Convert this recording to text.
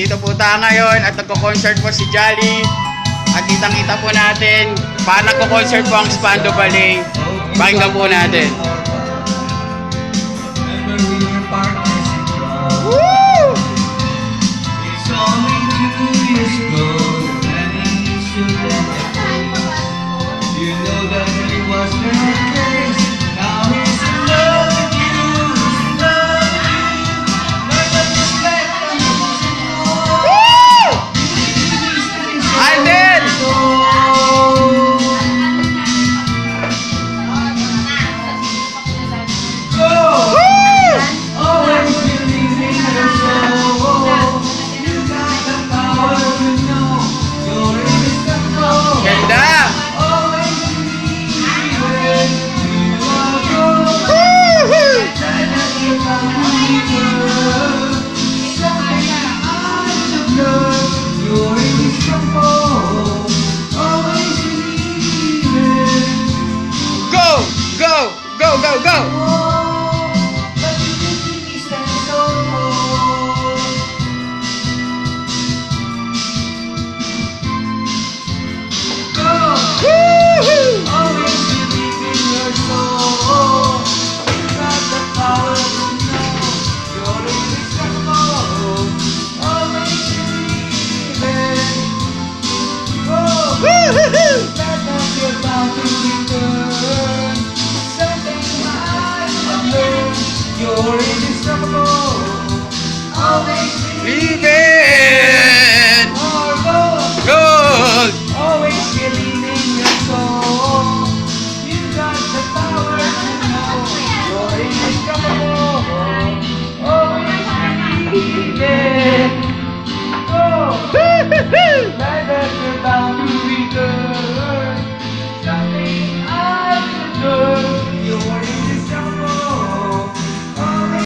Nandito po tayo ngayon at nagko-concert po si Jolly. At kitang-kita po natin paano nagko-concert po ang Spandau Ballet. Pakinggan po natin. Woo! It's only 2 years ago that he should have. You know that he was very crazy. Now he's in love with you. He's in love with you. But just let him go. Woo! Alden! Go! Woo! Always believe in your soul. You got the power to know you're in control. Ganda! Always believe it. You are gold. Woo-hoo! You're in control. Always believe it. Go! Go! Go! Go! Go! But you think he stands so tall. Go! Woo-hoo! Always believe in your soul. You got the power to know you're invincible. Always believe it. Go! Woo-hoo-hoo! Let that you're bound to return. Something I have learned. You're invincible. Always believe Leave it!